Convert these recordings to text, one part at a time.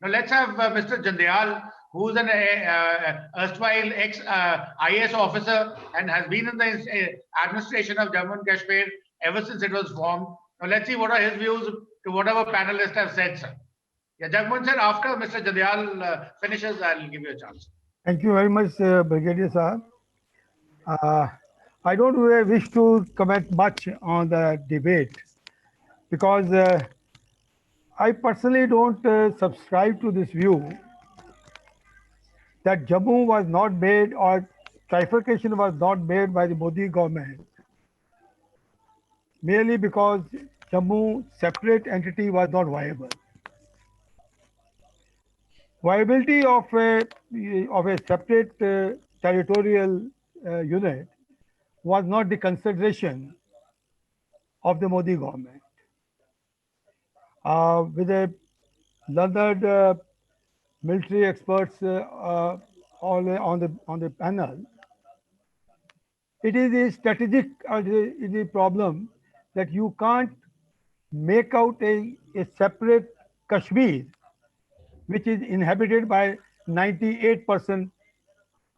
Now let's have Mr. Jandial, who's an erstwhile ex-IAS officer and has been in the administration of Jammu and Kashmir ever since it was formed. Now let's see what are his views to whatever panelists have said, sir. Yeah, Jagmohan sir, after Mr. Jandial finishes, I'll give you a chance. Thank you very much, Brigadier Sir. I don't really wish to comment much on the debate because I personally don't subscribe to this view that Jammu was not made or trifurcation was not made by the Modi government merely because Jammu separate entity was not viable. Viability of a separate territorial unit was not the consideration of the Modi government. With a learned military experts all on the panel, it is a strategic is a problem that you can't make out a separate Kashmir which is inhabited by 98%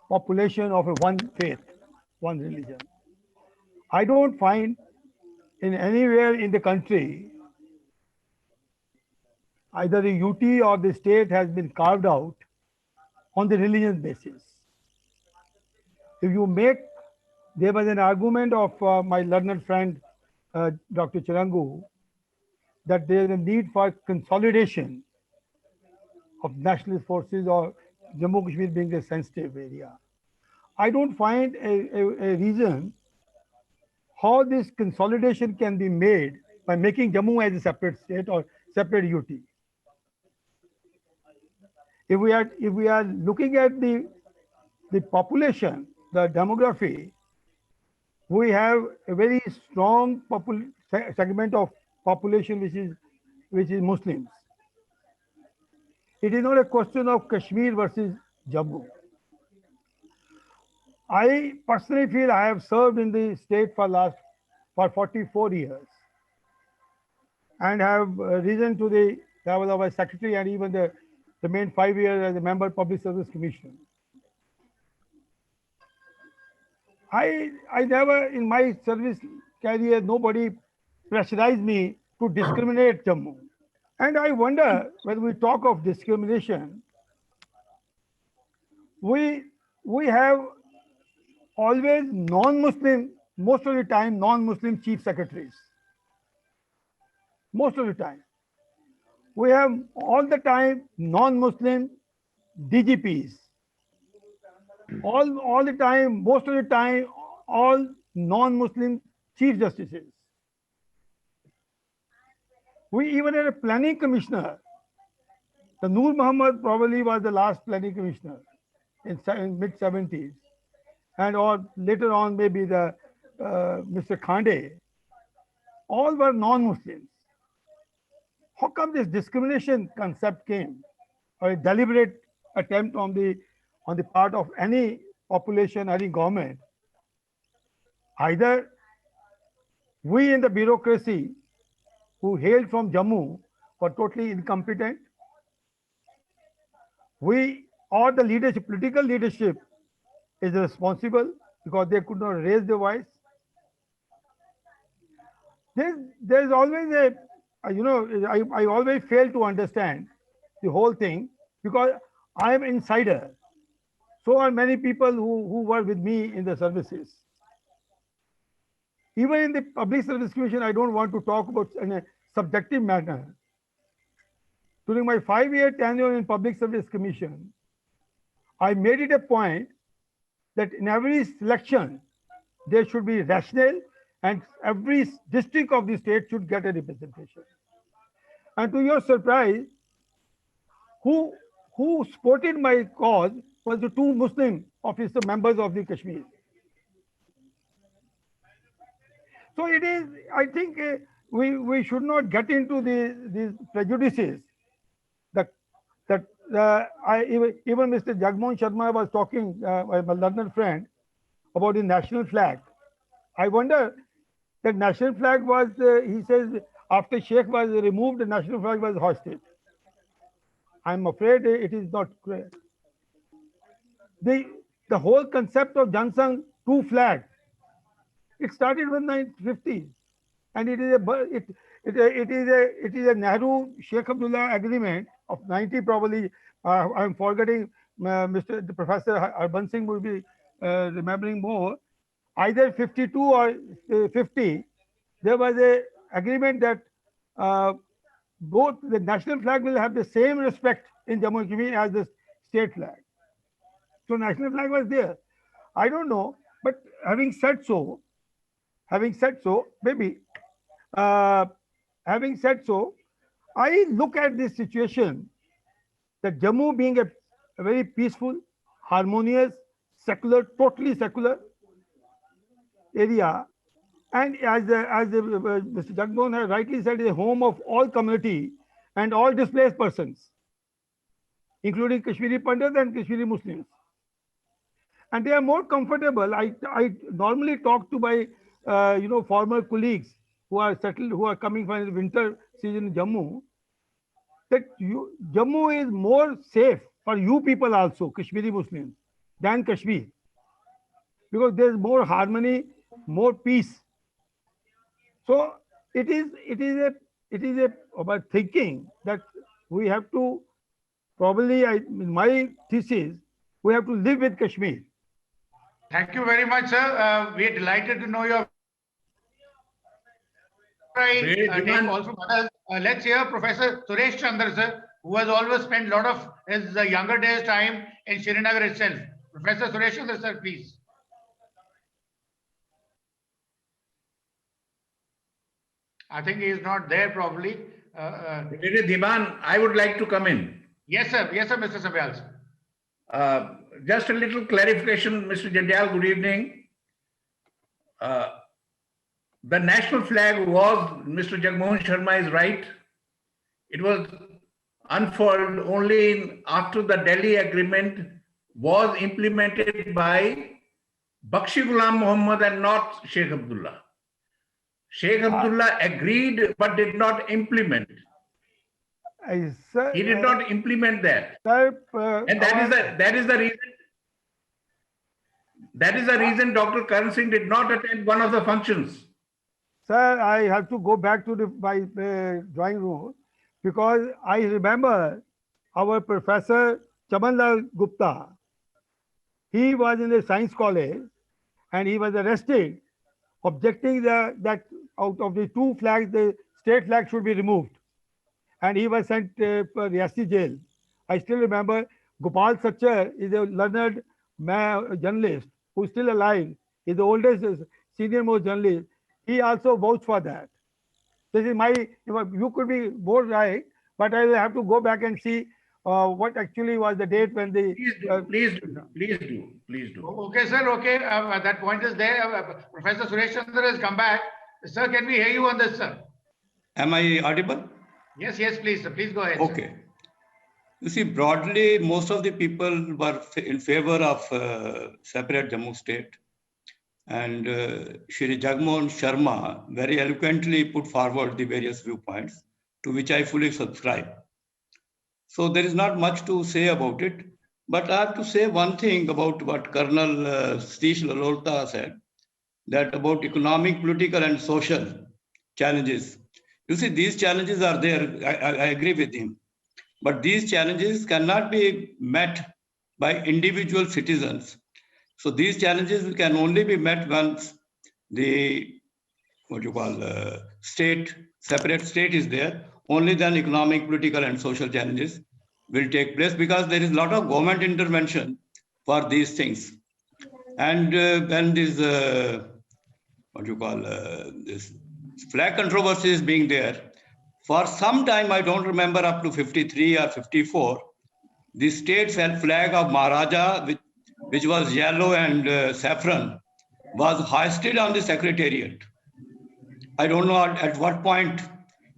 population of one faith, one religion. I don't find in anywhere in the country either the UT or the state has been carved out on the religious basis. If you make, there was an argument of my learned friend, Dr. Chirangu, that there is a need for consolidation of nationalist forces or Jammu Kashmir being a sensitive area. I don't find a reason how this consolidation can be made by making Jammu as a separate state or separate UT. If we are looking at the population, the demography, we have a very strong segment of population which is Muslims. It is not a question of Kashmir versus Jammu. I personally feel I have served in the state for 44 years and have risen to the level of a secretary and even the remained 5 years as a member of Public Service Commission. I never in my service career, nobody pressurized me to discriminate Jammu. And I wonder when we talk of discrimination, we have always non-Muslim, most of the time non-Muslim chief secretaries. Most of the time. We have all the time non-Muslim DGPs. All the time, most of the time, all non-Muslim chief justices. We even had a planning commissioner. The Noor Muhammad probably was the last planning commissioner in mid-70s. And or later on, maybe the Mr. Khande. All were non-Muslims. How come this discrimination concept came, or a deliberate attempt on the part of any population, any government? Either we in the bureaucracy who hailed from Jammu were totally incompetent, we or the leadership, political leadership is responsible because they could not raise their voice. There's always a, I always fail to understand the whole thing because I am insider. So are many people who were with me in the services. Even in the Public Service Commission, I don't want to talk about in a subjective manner. During my 5-year tenure in Public Service Commission, I made it a point that in every selection, there should be rational and every district of the state should get a representation. And to your surprise, who supported my cause was the 2 Muslim officer members of the Kashmir. So it is, I think we should not get into these prejudices. Even Mr. Jagmohan Sharma was talking, my learned friend, about the national flag. I wonder, the national flag was, he says, after Sheikh was removed, the national flag was hoisted. I'm afraid it is not clear. The whole concept of Jansang two flag, it started with 1950s, and it is a Nehru Sheikh Abdullah agreement of 90 probably. I'm forgetting. The Professor Harbans Singh will be remembering more. Either 52 or 50. There was a agreement that uh, both the national flag will have the same respect in Jammu and Kashmir as the state flag. So national flag was there. I don't know, but having said so, maybe uh, having said so, I look at this situation that Jammu being a very peaceful, harmonious, secular, totally secular area, and as Mr. Jagmohan has rightly said, is a home of all community and all displaced persons, including Kashmiri Pandits and Kashmiri Muslims. And they are more comfortable. I normally talk to my former colleagues who are settled, who are coming from the winter season in Jammu, that Jammu is more safe for you people also, Kashmiri Muslims, than Kashmir, because there is more harmony, more peace. So it is a about thinking that we have to probably, in my thesis, we have to live with Kashmir. Thank you very much, sir. We are delighted to know your take also from others. Let's hear Professor Suresh Chandra, sir, who has always spent a lot of his younger days time in Srinagar itself. Professor Suresh Chandra, sir, please. I think he is not there probably. Diman, I would like to come in. Yes, sir. Yes, sir, Mr. Sabyal. Just a little clarification, Mr. Jandial, good evening. The national flag was, Mr. Jagmohan Sharma is right, it was unfurled only after the Delhi Agreement was implemented by Bakshi Ghulam Muhammad and not Sheikh Abdullah. Sheikh Abdullah agreed but did not implement. He did not implement that. And that is the reason. That is the reason Dr. Karan Singh did not attend one of the functions. Sir, I have to go back to my drawing room, because I remember our professor Chamanlal Gupta. He was in the science college and he was arrested, objecting that out of the two flags, the state flag should be removed. And he was sent to Riyasi jail. I still remember Gopal Sachar is a learned journalist who is still alive. He is the oldest, senior most journalist. He also vouched for that. This is my, you could be more right, but I will have to go back and see what actually was the date when the. Please do. Okay, sir. Okay, that point is there. Professor Suresh Chandra has come back. Sir, can we hear you on this, sir? Am I audible? Yes, please, sir. Please go ahead. Okay. Sir. You see, broadly, most of the people were in favor of separate Jammu state. And Shri Jagmohan Sharma very eloquently put forward the various viewpoints, to which I fully subscribe. So there is not much to say about it, but I have to say one thing about what Colonel Satish Lalolta said, that about economic, political and social challenges. You see, these challenges are there, I agree with him, but these challenges cannot be met by individual citizens. So these challenges can only be met once the separate state is there. Only then economic, political, and social challenges will take place, because there is a lot of government intervention for these things. And when this this flag controversy is being there, for some time, I don't remember, up to 53 or 54, the state flag of Maharaja, which was yellow and saffron, was hoisted on the secretariat. I don't know at what point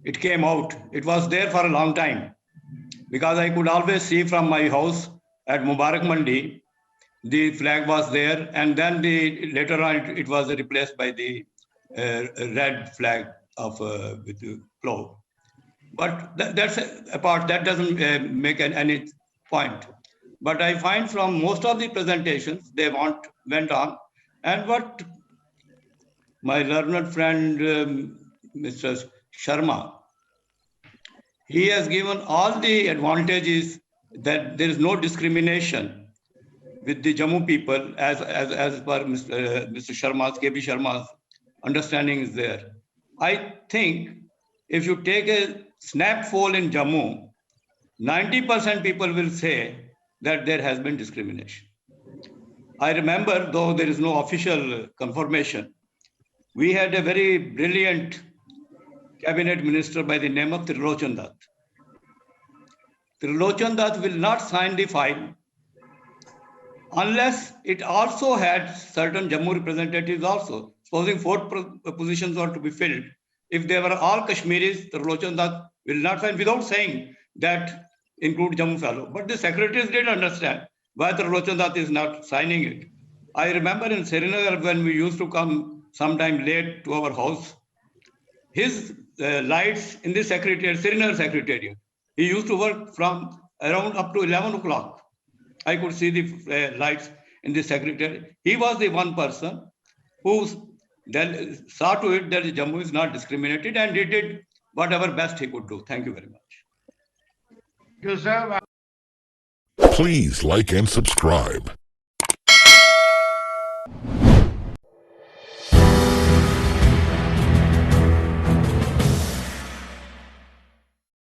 it came out. It was there for a long time, because I could always see from my house at Mubarak Mandi, the flag was there, and then later on it was replaced by the red flag of with the plough. But that's a part that doesn't make any point. But I find from most of the presentations, they went on. And what my learned friend, Mr. Sharma, he has given all the advantages that there is no discrimination with the Jammu people as per Mr. Sharma's, KB Sharma's understanding is there. I think if you take a snap poll in Jammu, 90% people will say that there has been discrimination. I remember, though there is no official confirmation, we had a very brilliant cabinet minister by the name of Trilochan Dutt. Trilochan Dutt will not sign the file unless it also had certain Jammu representatives also. Supposing 4 positions are to be filled. If they were all Kashmiris, Trilochan Dutt will not sign without saying that include Jammu fellow. But the secretaries did understand why Trilochan Dutt is not signing it. I remember in Srinagar when we used to come sometime late to our house, his lights in the secretariat, Srinagar secretariat, he used to work from around up to 11 o'clock. I could see the lights in the secretariat. He was the one person who then saw to it that Jammu is not discriminated, and he did whatever best he could do. Thank you very much. Thank you, sir. Please like and subscribe.